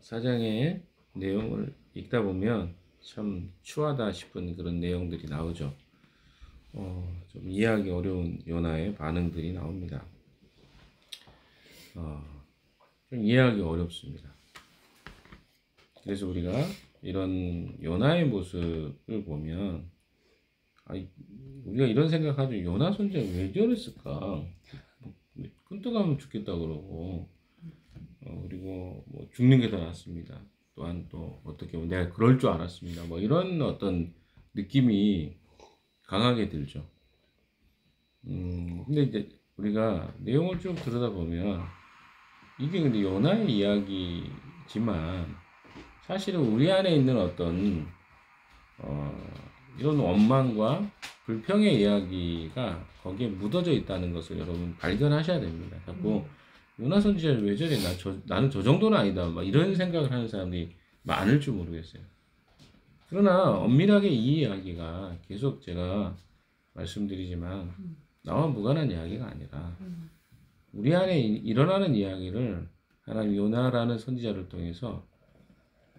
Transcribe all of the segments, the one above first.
4장의 내용을 읽다 보면 참 추하다 싶은 그런 내용들이 나오죠. 좀 이해하기 어려운 요나의 반응들이 나옵니다. 좀 이해하기 어렵습니다. 그래서 우리가 이런 요나의 모습을 보면 우리가 이런 생각하죠. 요나 선지자가 왜 저랬을까? 끈떡하면 죽겠다 그러고 그리고 뭐 죽는 게 더 낫습니다. 또한 또 어떻게 보면 내가 그럴 줄 알았습니다. 뭐 이런 어떤 느낌이 강하게 들죠. 근데 이제 우리가 내용을 쭉 들여다보면 이게 근데 요나의 이야기지만 사실은 우리 안에 있는 어떤 이런 원망과 불평의 이야기가 거기에 묻어져 있다는 것을 여러분 발견하셔야 됩니다. 자꾸 요나 선지자 왜 저래? 나는 저 정도는 아니다. 막 이런 생각을 하는 사람들이 많을 줄 모르겠어요. 그러나 엄밀하게 이 이야기가 계속 제가 말씀드리지만 나와 무관한 이야기가 아니라 우리 안에 일어나는 이야기를 하나님 요나라는 선지자를 통해서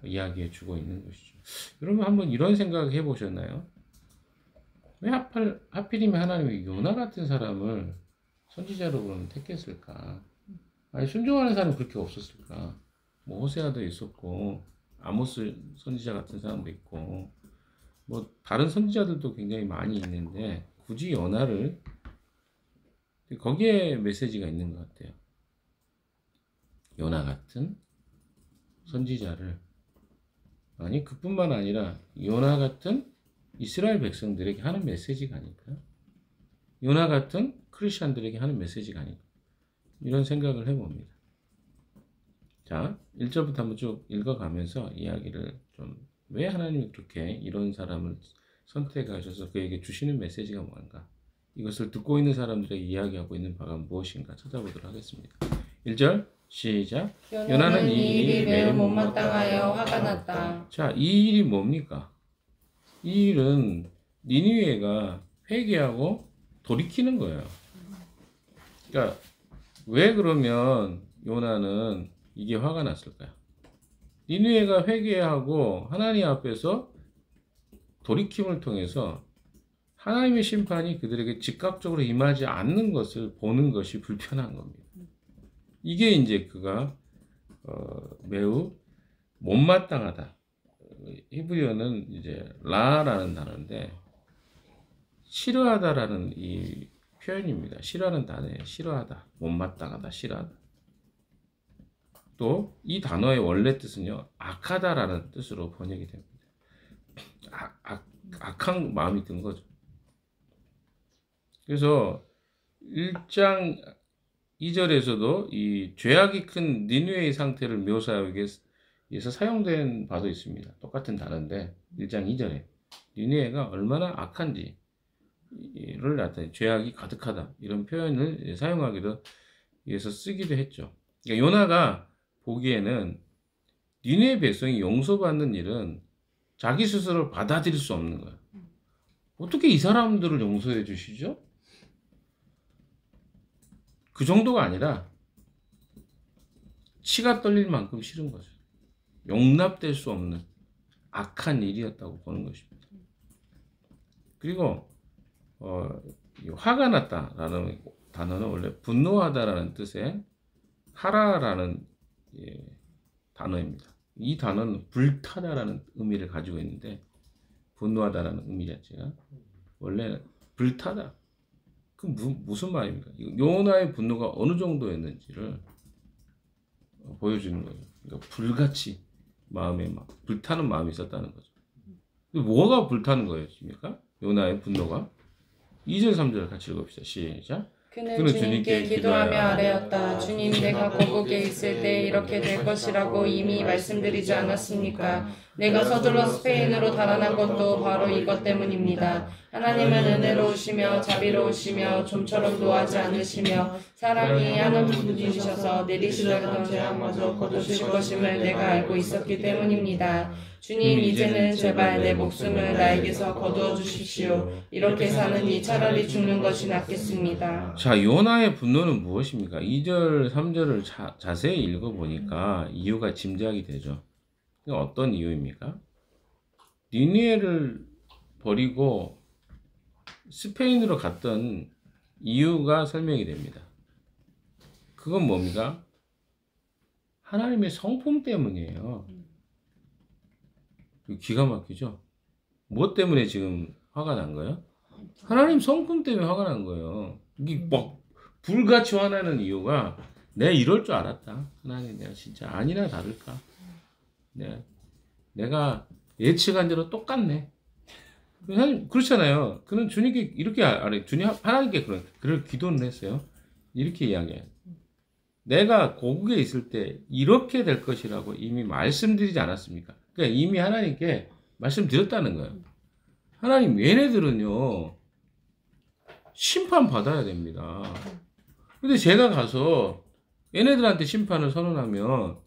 이야기해 주고 있는 것이죠. 여러분 한번 이런 생각 해보셨나요? 왜 하필이면 하나님이 요나 같은 사람을 선지자로 그러면 택했을까? 아니 순종하는 사람은 그렇게 없었을까? 뭐 호세아도 있었고 아모스 선지자 같은 사람도 있고 뭐 다른 선지자들도 굉장히 많이 있는데 굳이 요나를 거기에 메시지가 있는 것 같아요. 요나 같은 선지자를 아니 그뿐만 아니라 요나 같은 이스라엘 백성들에게 하는 메시지가 아닐까요? 요나 같은 크리스천들에게 하는 메시지가 아닐까 이런 생각을 해봅니다. 자 1절부터 한번 쭉 읽어가면서 이야기를 좀 왜 하나님이 그렇게 이런 사람을 선택하셔서 그에게 주시는 메시지가 뭔가 이것을 듣고 있는 사람들에게 이야기하고 있는 바가 무엇인가 찾아보도록 하겠습니다. 1절 시작. 요나는 이 일이 매우 못마땅하여 화가 났다. 자, 이 일이 뭡니까? 이 일은 니느웨가 회개하고 돌이키는 거예요. 그러니까 왜 그러면 요나는 이게 화가 났을까요? 니느웨가 회개하고 하나님 앞에서 돌이킴을 통해서 하나님의 심판이 그들에게 즉각적으로 임하지 않는 것을 보는 것이 불편한 겁니다. 이게 이제 그가 매우 못마땅하다. 히브리어는 이제 라라는 단어인데 싫어하다라는 이 표현입니다. 싫어하는 단어예요. 싫어하다, 못마땅하다, 싫어하다. 또 이 단어의 원래 뜻은요 악하다라는 뜻으로 번역이 됩니다. 악한 마음이 든 거죠. 그래서 1장 2절에서도 이 죄악이 큰 니느웨의 상태를 묘사하기 위해서 사용된 바도 있습니다. 똑같은 단어인데 1장 2절에 니느웨가 얼마나 악한지를 나타내 죄악이 가득하다 이런 표현을 사용하기도 위해서 쓰기도 했죠. 그러니까 요나가 보기에는 니느웨 백성이 용서받는 일은 자기 스스로 받아들일 수 없는 거예요. 어떻게 이 사람들을 용서해 주시죠? 그 정도가 아니라 치가 떨릴 만큼 싫은 거죠. 용납될 수 없는 악한 일이었다고 보는 것입니다. 그리고 화가 났다라는 단어는 원래 분노하다라는 뜻의 하라라는 단어입니다. 이 단어는 불타다라는 의미를 가지고 있는데 분노하다라는 의미 자체가 원래 불타다. 그 무슨 말입니까? 요나의 분노가 어느 정도였는지를 보여주는 거예요. 그러니까 불같이 마음에 막 불타는 마음이 있었다는 거죠. 뭐가 불타는 거였습니까? 요나의 분노가 2절 3절 같이 읽읍시다. 시작. 그는 주님께 기도하며 아뢰었다. 주님, 내가 고국에 있을 때 이렇게 될 것이라고 이미 말씀드리지 않았습니까? 내가 서둘러 스페인으로 달아난 것도 바로 이것 때문입니다. 하나님은 은혜로우시며 자비로우시며 좀처럼 노하지 않으시며 사랑이 하는 분이셔서 내리시려던 재앙마저 거두실 것임을 내가 알고 있었기 때문입니다. 주님, 이제는 제발 내 목숨을 나에게서 거두어 주십시오. 이렇게 사느니 차라리 죽는 것이 낫겠습니다. 자, 요나의 분노는 무엇입니까? 2절, 3절을 자세히 읽어보니까 이유가 짐작이 되죠. 어떤 이유입니까? 니느웨를 버리고 스페인으로 갔던 이유가 설명이 됩니다. 그건 뭡니까? 하나님의 성품 때문이에요. 기가 막히죠? 뭐 때문에 지금 화가 난 거예요? 하나님 성품 때문에 화가 난 거예요. 이게 막 불같이 화나는 이유가 내가 이럴 줄 알았다. 하나님, 내가 진짜 아니나 다를까? 내가 예측한 대로 똑같네. 하나님, 그렇잖아요. 그는 주님께 이렇게 주님, 하나님께 그럴 기도를 했어요. 이렇게 이야기해요. 내가 고국에 있을 때 이렇게 될 것이라고 이미 말씀드리지 않았습니까? 그러니까 이미 하나님께 말씀드렸다는 거예요. 하나님, 얘네들은요, 심판 받아야 됩니다. 근데 제가 가서 얘네들한테 심판을 선언하면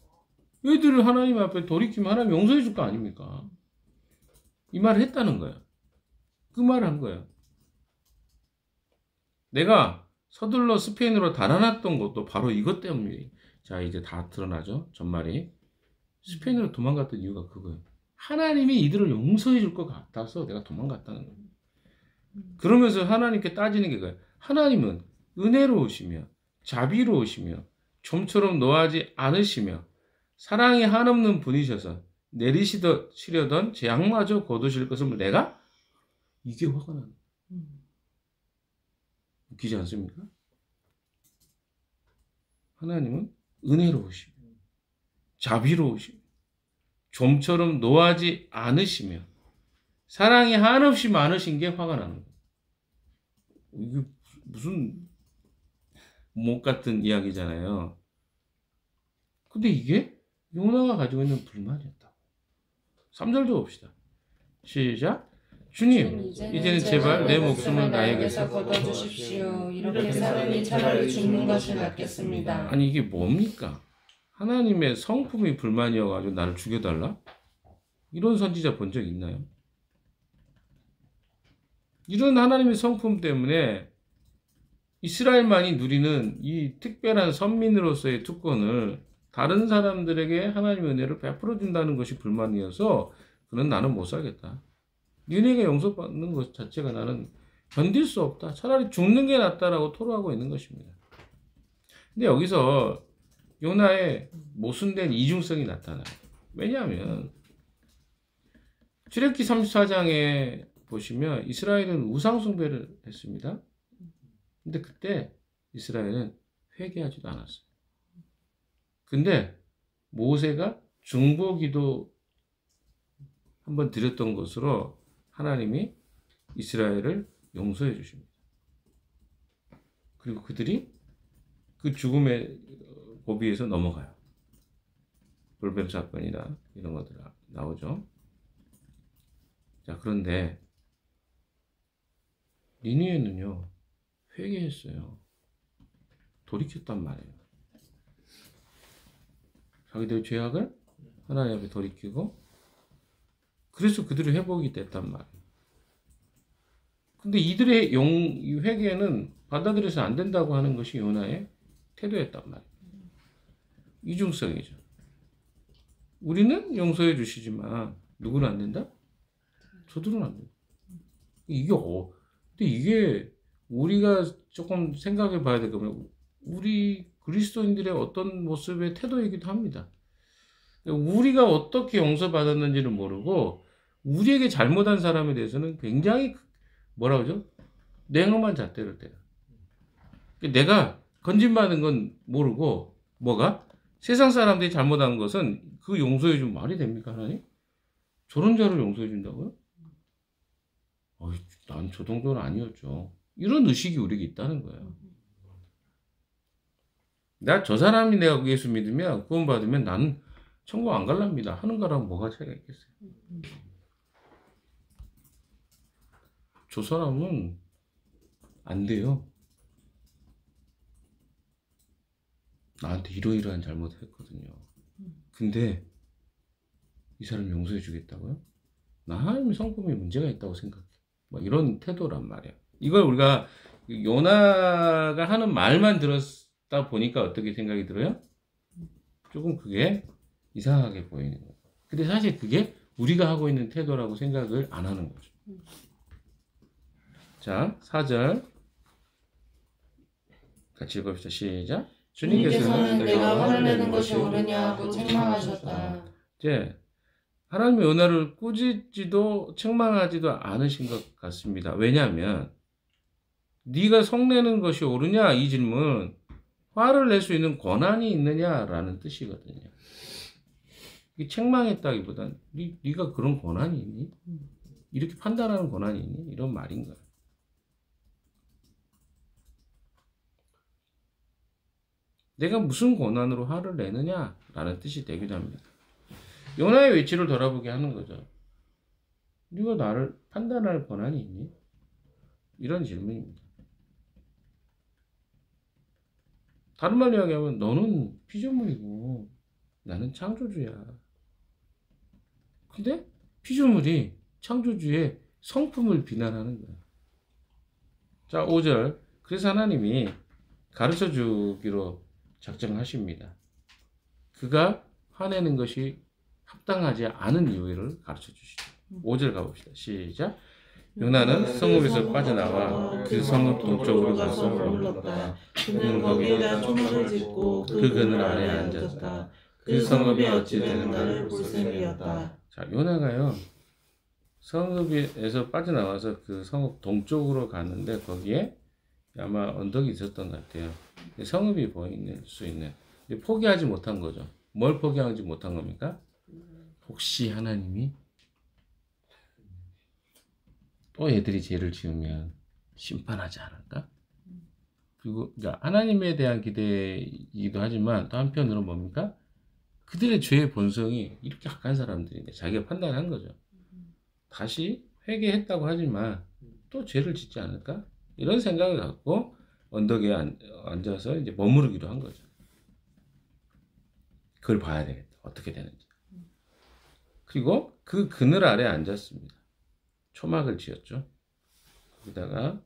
얘들을 하나님 앞에 돌이키면 하나님 용서해 줄 거 아닙니까? 이 말을 했다는 거예요. 그 말을 한 거예요. 내가 서둘러 스페인으로 달아났던 것도 바로 이것 때문이에요. 자, 이제 다 드러나죠? 전말이. 스페인으로 도망갔던 이유가 그거예요. 하나님이 이들을 용서해 줄 것 같아서 내가 도망갔다는 거예요. 그러면서 하나님께 따지는 게 그거예요. 하나님은 은혜로우시며 자비로우시며 좀처럼 노하지 않으시며 사랑이 한없는 분이셔서 내리시려던 재앙마저 거두실 것을 내가 이게 화가 나는 거예요. 웃기지 않습니까? 하나님은 은혜로우시며 자비로우시며 좀처럼 노하지 않으시며 사랑이 한없이 많으신 게 화가 나는 거예요. 이게 무슨 못 같은 이야기잖아요. 근데 이게 요나가 가지고 있는 불만이었다고. 3절도 봅시다. 시작. 주님, 이제는 제발 내 목숨을 나에게서 거둬주십시오. 이렇게 사느니 차라리 죽는 것이 낫겠습니다. 아니, 이게 뭡니까? 하나님의 성품이 불만이어가지고 나를 죽여달라? 이런 선지자 본 적 있나요? 이런 하나님의 성품 때문에 이스라엘만이 누리는 이 특별한 선민으로서의 특권을 다른 사람들에게 하나님의 은혜를 베풀어 준다는 것이 불만이어서 그는 나는 못 살겠다. 니네가 용서받는 것 자체가 나는 견딜 수 없다. 차라리 죽는 게 낫다라고 토로하고 있는 것입니다. 근데 여기서 요나의 모순된 이중성이 나타나요. 왜냐하면 출애굽기 34장에 보시면 이스라엘은 우상숭배를 했습니다. 근데 그때 이스라엘은 회개하지도 않았어요. 근데 모세가 중보기도 한번 드렸던 것으로 하나님이 이스라엘을 용서해 주십니다. 그리고 그들이 그 죽음의 고비에서 넘어가요. 돌뱀 사건이나 이런 것들 나오죠. 자, 그런데 니느웨는요, 회개했어요. 돌이켰단 말이에요. 자기들의 죄악을 하나님 앞에 돌이키고, 그래서 그들의 회복이 됐단 말이에요. 근데 이들의 회개는 받아들여서 안 된다고 하는 것이 요나의 태도였단 말이에요. 이중성이죠. 우리는 용서해 주시지만 누구는 안 된다? 저들은 안 된다. 근데 이게 우리가 조금 생각해 봐야 될 거면 우리 그리스도인들의 어떤 모습의 태도이기도 합니다. 우리가 어떻게 용서받았는지는 모르고 우리에게 잘못한 사람에 대해서는 굉장히 뭐라 그러죠? 냉엄한 잣대를 때려. 내가 건진받은 건 모르고 뭐가? 세상 사람들이 잘못한 것은 그 용서해 준 말이 됩니까, 하나님? 저런 자를 용서해 준다고요? 난 저 정도는 아니었죠. 이런 의식이 우리에게 있다는 거예요. 저 사람이 내가 예수 믿으면 구원 받으면 나는 천국 안 갈랍니다 하는 거랑 뭐가 차이가 있겠어요? 저 사람은 안 돼요. 나한테 이러이러한 잘못을 했거든요. 근데 이 사람 용서해 주겠다고요? 나 하나님의 성품에 문제가 있다고 생각해. 뭐 이런 태도란 말이야. 이걸 우리가 요나가 하는 말만 들었다 보니까 어떻게 생각이 들어요? 조금 그게 이상하게 보이는 거예요. 근데 사실 그게 우리가 하고 있는 태도라고 생각을 안 하는 거죠. 자, 4절 같이 읽읍시다. 시작. 주님께서는 내가 화를 내는 것이 옳으냐 하고 책망하셨다. 이제 하나님의 은혜를 꾸짖지도 책망하지도 않으신 것 같습니다. 왜냐하면 네가 성내는 것이 옳으냐 이 질문 화를 낼 수 있는 권한이 있느냐라는 뜻이거든요. 이 책망했다기보단 네가 그런 권한이 있니? 이렇게 판단하는 권한이 있니? 이런 말인 거예요. 내가 무슨 권한으로 화를 내느냐라는 뜻이 되기도 합니다. 요나의 위치를 돌아보게 하는 거죠. 네가 나를 판단할 권한이 있니? 이런 질문입니다. 다른 말로 이야기하면 너는 피조물이고 나는 창조주야. 근데 피조물이 창조주의 성품을 비난하는 거야. 자, 5절. 그래서 하나님이 가르쳐 주기로 작정하십니다. 그가 화내는 것이 합당하지 않은 이유를 가르쳐 주시죠. 5절 가봅시다. 시작. 요나는 성읍에서 빠져나와 그 성읍 동쪽으로 가서 머물렀다. 그는 거기에다 초막을 짓고 그 그늘 아래에 앉았다. 그 성읍이 어찌 되는가를 볼 셈이었다. 자, 요나가요. 성읍에서 빠져나와서 그 성읍 동쪽으로 갔는데 거기에 아마 언덕이 있었던 것 같아요. 성읍이 보일 수 있는. 포기하지 못한 거죠. 뭘 포기하지 못한 겁니까? 혹시 하나님이 또 애들이 죄를 지으면 심판하지 않을까? 그리고 그러니까 하나님에 대한 기대이기도 하지만 또 한편으로 뭡니까? 그들의 죄의 본성이 이렇게 악한 사람들인데 자기가 판단한 거죠. 다시 회개했다고 하지만 또 죄를 짓지 않을까? 이런 생각을 갖고 언덕에 앉아서 이제 머무르기로 한 거죠. 그걸 봐야 되겠다. 어떻게 되는지. 그리고 그 그늘 아래 앉았습니다. 초막을 지었죠. 거기다가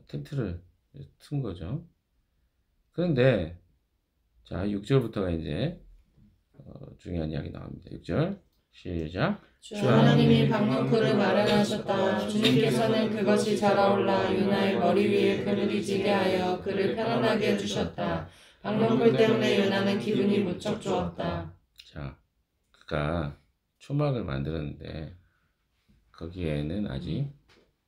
텐트를 튼 거죠. 그런데 자 6절부터가 이제 중요한 이야기 나옵니다. 6절 시작. 주 하나님이 박농쿨을 마련하셨다. 주님께서는 그것이 자라올라 요나의 머리 위에 그늘이 지게 하여 그를 편안하게 해주셨다. 박농쿨 때문에 요나는 기분이 무척 좋았다. 자, 그가 초막을 만들었는데 거기에는 아직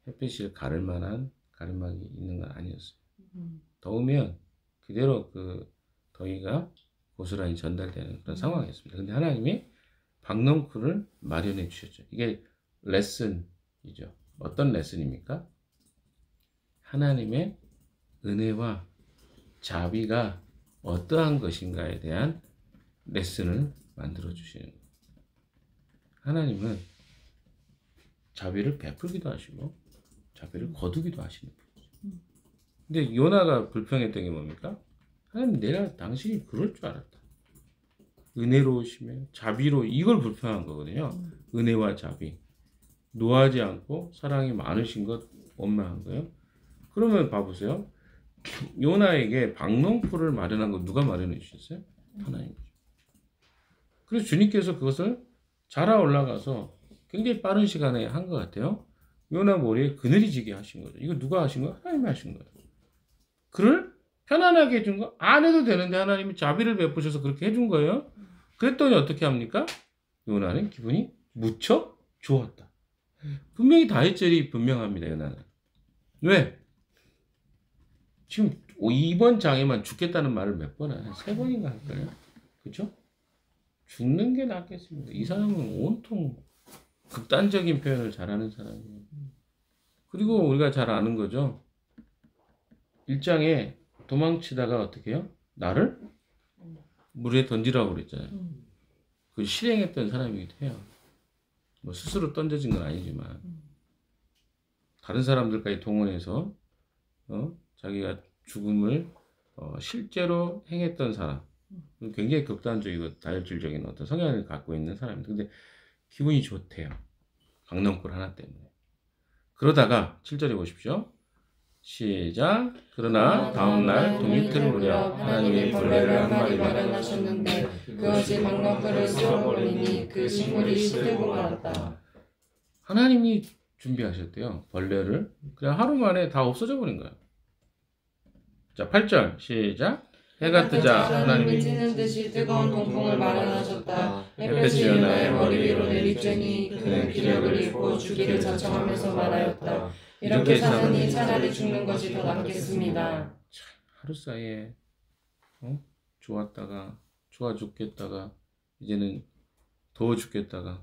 햇빛을 가를 만한 가림막이 있는 건 아니었어요. 더우면 그대로 그 더위가 고스란히 전달되는 그런 상황이었습니다. 근데 하나님이 박넝쿨을 마련해 주셨죠. 이게 레슨이죠. 어떤 레슨입니까? 하나님의 은혜와 자비가 어떠한 것인가에 대한 레슨을 만들어 주시는 거예요. 하나님은 자비를 베풀기도 하시고 자비를 거두기도 하시는 분이죠. 근데 요나가 불평했던 게 뭡니까? 하나님 내가 당신이 그럴 줄 알았다. 은혜로우시며 자비로 이걸 불평한 거거든요. 은혜와 자비. 노하지 않고 사랑이 많으신 것 원망한 거예요. 그러면 봐보세요. 요나에게 박농풀을 마련한 거 누가 마련해 주셨어요? 하나님이죠. 그래서 주님께서 그것을 자라 올라가서 굉장히 빠른 시간에 한 것 같아요. 요나 머리에 그늘이 지게 하신 거죠. 이거 누가 하신 거예요? 하나님이 하신 거예요. 그를 편안하게 해준 거 안 해도 되는데 하나님이 자비를 베푸셔서 그렇게 해준 거예요. 그랬더니 어떻게 합니까? 요나는 기분이 무척 좋았다. 분명히 다윗절이 분명합니다. 요나는. 왜? 지금 이번 장에만 죽겠다는 말을 몇 번 해요? 3번인가 할까요? 그렇죠? 죽는 게 낫겠습니다. 이 사람은 온통 극단적인 표현을 잘하는 사람이에요. 그리고 우리가 잘 아는 거죠. 1장에 도망치다가 어떻게 해요? 나를 물에 던지라고 그랬잖아요. 그 실행했던 사람이기도 해요. 뭐 스스로 던져진 건 아니지만 다른 사람들까지 동원해서 자기가 죽음을 실제로 행했던 사람, 굉장히 극단적이고 다혈질적인 어떤 성향을 갖고 있는 사람입니다. 근데 기분이 좋대요. 강낭골 하나 때문에. 그러다가 7절에 보십시오. 시작. 그러나 다음날 동이틀 무렵 하나님이 벌레를 한 마리 마련하셨는데 그것이 강낭골을 씹어버리니 그 식물이 시들고 말았다. 하나님이 준비하셨대요. 벌레를. 그냥 하루 만에 다 없어져 버린 거야. 자, 8절 시작. 해가 뜨자 하나님이 하나님이 찌는 듯이 뜨거운 동풍을 마련하셨다. 햇볕이 연하의 머리 위로 내리쬐니 그는 기력을 잃고 주기를 자청하면서 말하였다. 이렇게 사느니 차라리 죽는 것이 더 낫겠습니다. 하루 사이에 좋았다가 좋아 죽겠다가 이제는 더워 죽겠다가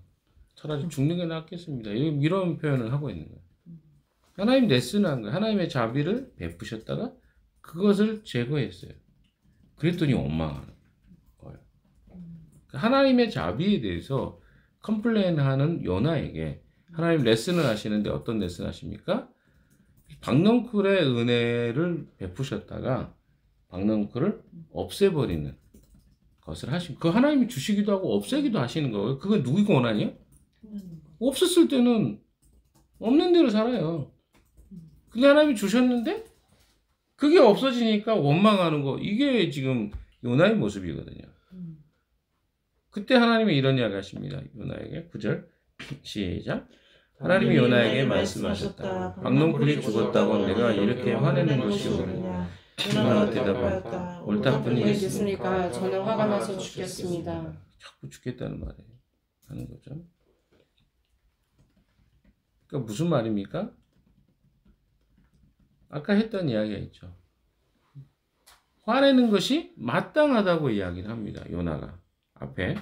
차라리 죽는 게 낫겠습니다. 이런 표현을 하고 있는 거예요. 하나님 레슨한 거예요. 하나님의 자비를 베푸셨다가 그것을 제거했어요. 그랬더니 원망하는 거예요. 하나님의 자비에 대해서 컴플레인하는 요나에게 하나님 레슨을 하시는데 어떤 레슨 하십니까? 박넝쿨의 은혜를 베푸셨다가 박넝쿨을 없애버리는 것을 하시고 그 하나님이 주시기도 하고 없애기도 하시는 거예요. 그건 누구가 원하냐? 없었을 때는 없는 대로 살아요. 근데 하나님이 주셨는데 그게 없어지니까 원망하는 거 이게 지금 요나의 모습이거든요. 그때 하나님이 이런 이야기 하십니다. 요나에게 9절 시작. 하나님이 요나에게 말씀하셨다. 박넝쿨이 죽었다고 내가 이렇게 화내는 것이 옳으냐. 요나가 대답하였다. 옳다뿐이겠습니까? 저는 화가 나서 죽겠습니다. 자꾸 죽겠다는 말에 하는 거죠. 그러니까 무슨 말입니까? 아까 했던 이야기가 있죠. 화내는 마땅하다고 이야기를 합니다. 요나가 앞에.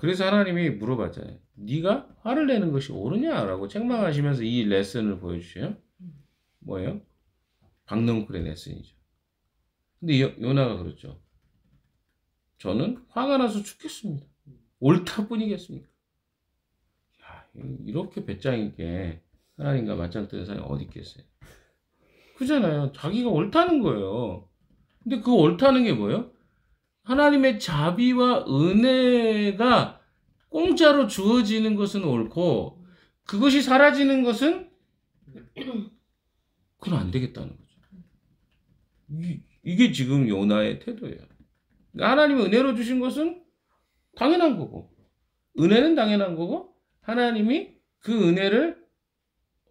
그래서 하나님이 물어봤잖아요. 네가 화를 내는 것이 옳으냐라고 책망하시면서 이 레슨을 보여주셔요. 뭐예요? 박넝쿨의 레슨이죠. 근데 요나가 그렇죠. 저는 화가 나서 죽겠습니다. 옳다뿐이겠습니까? 야, 이렇게 배짱 있게 하나님과 맞짱 뜨는 사람이 어디 있겠어요? 그잖아요. 자기가 옳다는 거예요. 근데 그 옳다는 게 뭐예요? 하나님의 자비와 은혜가 공짜로 주어지는 것은 옳고 그것이 사라지는 것은 그건 안 되겠다는 거죠. 이게 지금 요나의 태도예요. 하나님이 은혜로 주신 것은 당연한 거고 은혜는 당연한 거고 하나님이 그 은혜를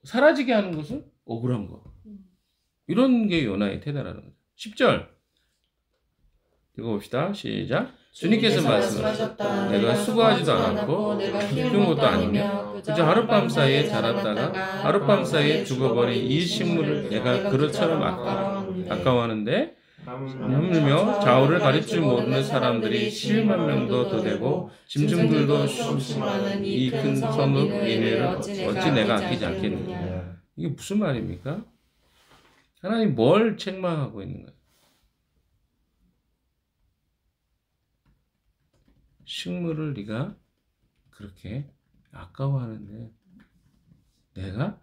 사라지게 하는 것은 억울한 거. 이런 게 요나의 태도라는 거죠. 10절 읽어봅시다. 시작. 주님께서 말씀하셨다. 내가 수고하지도 않았고 키운 것도 아니며 그저 하룻밤 사이에 자랐다가 하룻밤 사이에 죽어버린 이 식물을 내가 그릇처럼 아까워하는데 하물며 좌우를 가릴 줄 모르는 사람들이 11만 명도 더 되고 짐승들도 수많은 이 큰 섬의 은혜를 어찌 내가 아끼지 않겠느냐. 이게 무슨 말입니까? 하나님 뭘 책망하고 있는 거예요? 식물을 네가 그렇게 아까워하는데 내가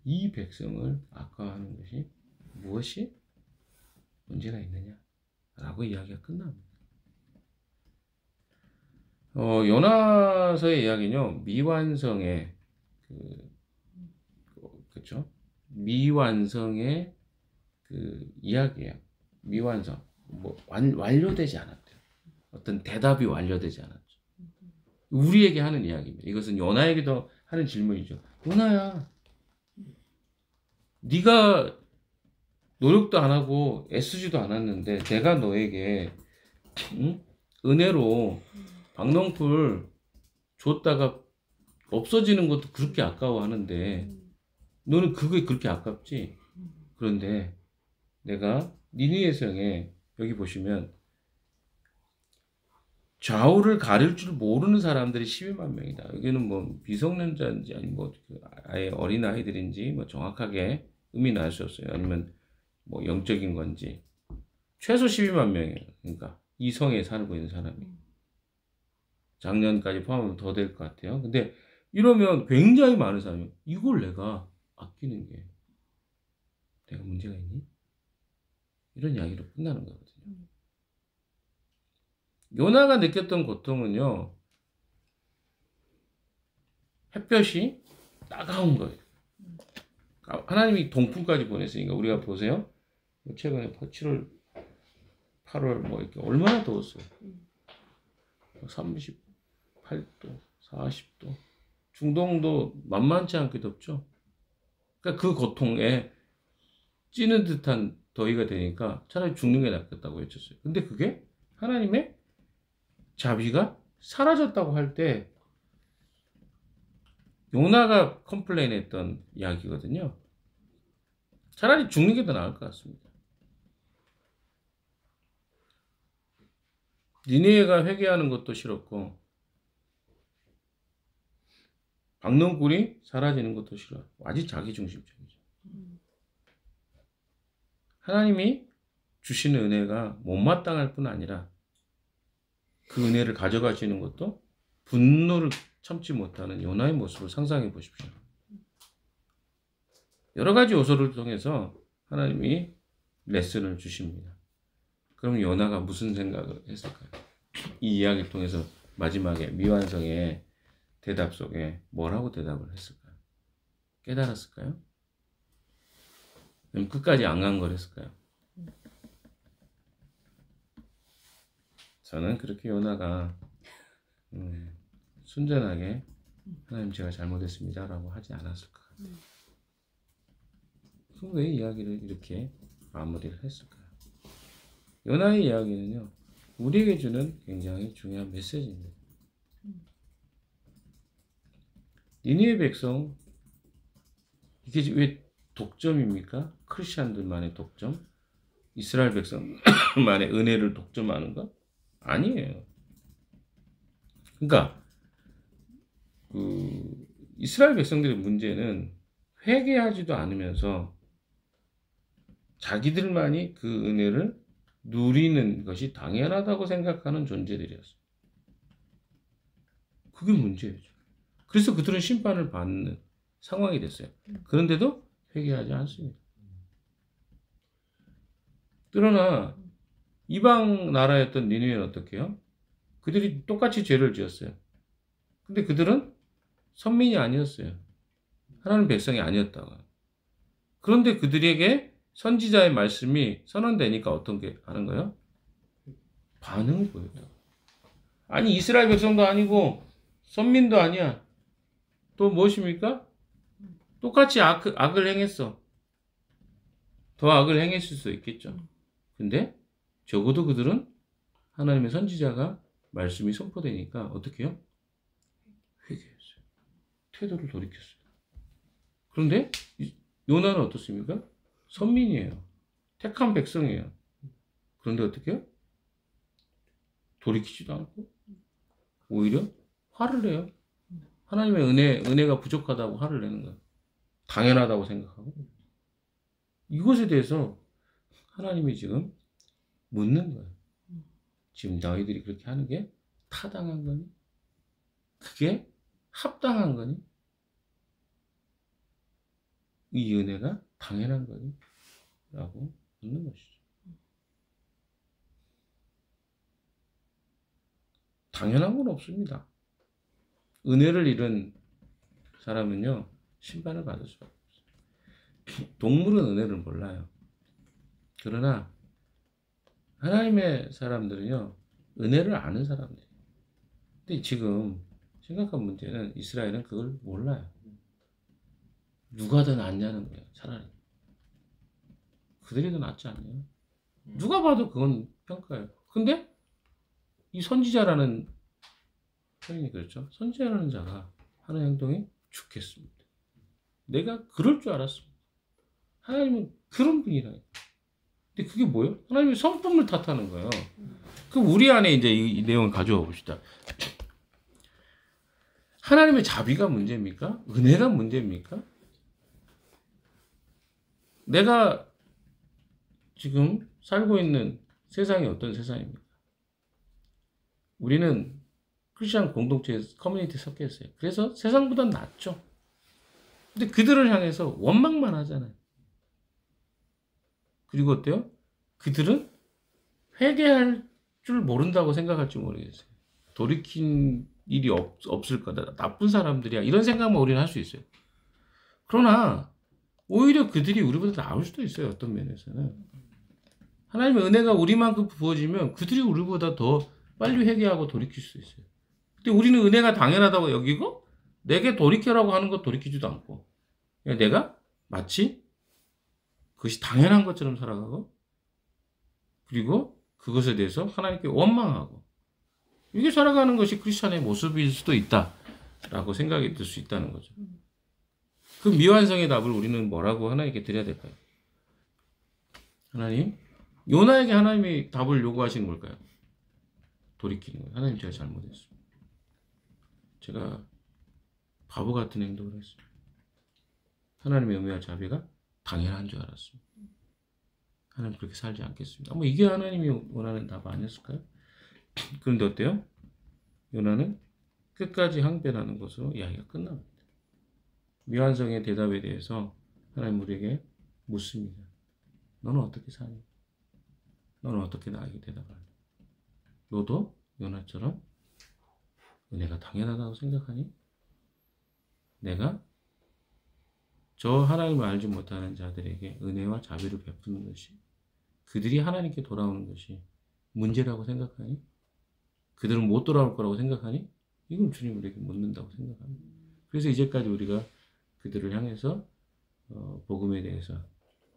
이 백성을 아까워하는 것이 무엇이 문제가 있느냐? 라고 이야기가 끝납니다. 요나서의 이야기는요, 미완성의 그렇죠? 미완성의 이야기예요. 미완성. 완료되지 않았대요. 어떤 대답이 완료되지 않았죠. 우리에게 하는 이야기입니다. 이것은 요나에게도 하는 질문이죠. 요나야, 네가 노력도 안 하고 애쓰지도 않았는데 내가 너에게 은혜로 박넝쿨 줬다가 없어지는 것도 그렇게 아까워하는데 너는 그게 그렇게 아깝지? 그런데 내가 니느웨 성에 여기 보시면 좌우를 가릴 줄 모르는 사람들이 12만 명이다. 여기는 뭐 미성년자인지 아니 뭐 아예 어린 아이들인지 뭐 정확하게 의미는 알 수 없어요. 아니면 뭐 영적인 건지 최소 12만 명이에요. 그러니까 이 성에 살고 있는 사람이 작년까지 포함하면 더 될 것 같아요. 근데 이러면 굉장히 많은 사람이 이걸 내가 아끼는 게 내가 문제가 있니? 이런 이야기로 끝나는 거거든요. 요나가 느꼈던 고통은요, 햇볕이 따가운 거예요. 하나님이 동풍까지 보냈으니까 우리가 보세요. 최근에 7월, 8월 뭐 이렇게 얼마나 더웠어요. 38도, 40도. 중동도 만만치 않게 덥죠. 그러니까 그 고통에 찌는 듯한 더위가 되니까 차라리 죽는 게 낫겠다고 외쳤어요. 근데 그게 하나님의 자비가 사라졌다고 할 때 요나가 컴플레인했던 이야기거든요. 차라리 죽는 게 더 나을 것 같습니다. 니느웨가 회개하는 것도 싫었고 박농굴이 사라지는 것도 싫어요. 아주 자기중심적이죠. 하나님이 주시는 은혜가 못마땅할 뿐 아니라 그 은혜를 가져가시는 것도 분노를 참지 못하는 요나의 모습을 상상해 보십시오. 여러 가지 요소를 통해서 하나님이 레슨을 주십니다. 그럼 요나가 무슨 생각을 했을까요? 이 이야기를 통해서 마지막에 미완성의 대답 속에 뭐라고 대답을 했을까요? 깨달았을까요? 그럼 끝까지 안 간 걸 했을까요? 저는 그렇게 요나가 순전하게 하나님 제가 잘못했습니다 라고 하지 않았을 것 같아요. 그럼 왜 이야기를 이렇게 마무리를 했을까요? 요나의 이야기는요, 우리에게 주는 굉장히 중요한 메시지입니다. 니느웨 백성, 이게 왜 독점입니까? 크리스천들만의 독점? 이스라엘 백성만의 은혜를 독점하는 것? 아니에요. 그러니까 이스라엘 백성들의 문제는 회개하지도 않으면서 자기들만이 그 은혜를 누리는 것이 당연하다고 생각하는 존재들이었어요. 그게 문제예요. 그래서 그들은 심판을 받는 상황이 됐어요. 그런데도 회개하지 않습니다. 그러나 이방 나라였던 니느웨는 어떻게 해요? 그들이 똑같이 죄를 지었어요. 근데 그들은 선민이 아니었어요. 하나님 백성이 아니었다고. 그런데 그들에게 선지자의 말씀이 선언되니까 어떤 게 하는 거예요? 반응을 보여요. 아니 이스라엘 백성도 아니고 선민도 아니야. 또 무엇입니까? 똑같이 악을 행했어. 더 악을 행했을 수 있겠죠. 근데 적어도 그들은 하나님의 선지자가 말씀이 선포되니까 어떻게 해요? 회개했어요. 태도를 돌이켰어요. 그런데 요나는 어떻습니까? 선민이에요. 택한 백성이에요. 그런데 어떻게 해요? 돌이키지도 않고 오히려 화를 내요. 하나님의 은혜가 부족하다고 화를 내는 거예요. 당연하다고 생각하고. 이것에 대해서 하나님이 지금 묻는 거예요. 지금 너희들이 그렇게 하는 게 타당한 거니? 그게 합당한 거니? 이 은혜가 당연한 거니? 라고 묻는 것이죠. 당연한 건 없습니다. 은혜를 잃은 사람은요, 심판을 받을 수밖에 없어요. 동물은 은혜를 몰라요. 그러나 하나님의 사람들은요, 은혜를 아는 사람들이에요. 근데 지금 심각한 문제는 이스라엘은 그걸 몰라요. 누가 더 낫냐는 거예요, 차라리. 그들이 더 낫지 않나요? 누가 봐도 그건 평가예요. 근데 이 선지자라는 표현이 그렇죠. 선지자라는 자가 하는 행동이 죽겠습니다. 내가 그럴 줄 알았습니다. 하나님은 그런 분이라요. 근데 그게 뭐예요? 하나님의 성품을 탓하는 거예요. 그럼 우리 안에 이제 이 내용을 가져와 봅시다. 하나님의 자비가 문제입니까? 은혜가 문제입니까? 내가 지금 살고 있는 세상이 어떤 세상입니까? 우리는 크리스천 공동체 커뮤니티에 섞여 있어요. 그래서 세상보다 낫죠. 근데 그들을 향해서 원망만 하잖아요. 그리고 어때요? 그들은 회개할 줄 모른다고 생각할지 모르겠어요. 돌이킨 일이 없을 거다. 나쁜 사람들이야. 이런 생각만 우리는 할 수 있어요. 그러나 오히려 그들이 우리보다 나을 수도 있어요. 어떤 면에서는. 하나님의 은혜가 우리만큼 부어지면 그들이 우리보다 더 빨리 회개하고 돌이킬 수 있어요. 근데 우리는 은혜가 당연하다고 여기고 내게 돌이켜라고 하는 것 돌이키지도 않고 그냥 내가 마치 그것이 당연한 것처럼 살아가고 그리고 그것에 대해서 하나님께 원망하고 이게 살아가는 것이 크리스천의 모습일 수도 있다라고 생각이 들 수 있다는 거죠. 그 미완성의 답을 우리는 뭐라고 하나님께 드려야 될까요? 하나님, 요나에게 하나님이 답을 요구하시는 걸까요? 돌이키는 거예요. 하나님 제가 잘못했습니다. 제가 바보 같은 행동을 했습니다. 하나님의 은혜와 자비가 당연한 줄 알았습니다. 하나님 그렇게 살지 않겠습니다. 뭐 이게 하나님이 원하는 답 아니었을까요? 그런데 어때요? 요나는 끝까지 항변하는 것으로 이야기가 끝납니다. 미완성의 대답에 대해서 하나님 우리에게 묻습니다. 너는 어떻게 사니? 너는 어떻게 나에게 대답하니? 너도 요나처럼 은혜가 당연하다고 생각하니? 내가 저 하나님을 알지 못하는 자들에게 은혜와 자비를 베푸는 것이 그들이 하나님께 돌아오는 것이 문제라고 생각하니? 그들은 못 돌아올 거라고 생각하니? 이건 주님 우리에게 묻는다고 생각합니다. 그래서 이제까지 우리가 그들을 향해서 복음에 대해서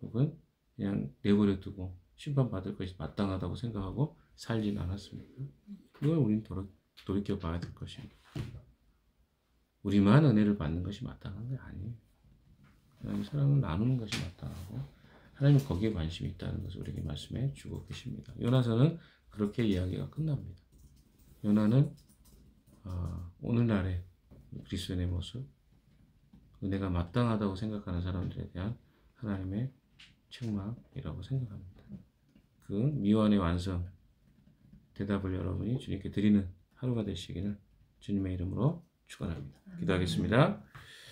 혹은 그냥 내버려 두고 심판받을 것이 마땅하다고 생각하고 살진 않았습니까? 그걸 우리는 돌이켜 봐야 될 것입니다. 우리만 은혜를 받는 것이 마땅한 게 아니에요. 하나님 사랑을 나누는 것이 마땅하고 하나님은 거기에 관심이 있다는 것을 우리에게 말씀해 주고 계십니다. 요나서는 그렇게 이야기가 끝납니다. 요나는 오늘날의 그리스도인의 모습, 은혜가 마땅하다고 생각하는 사람들에 대한 하나님의 책망이라고 생각합니다. 그 미완의 완성 대답을 여러분이 주님께 드리는 하루가 되시기를 주님의 이름으로 축원합니다. 기도하겠습니다.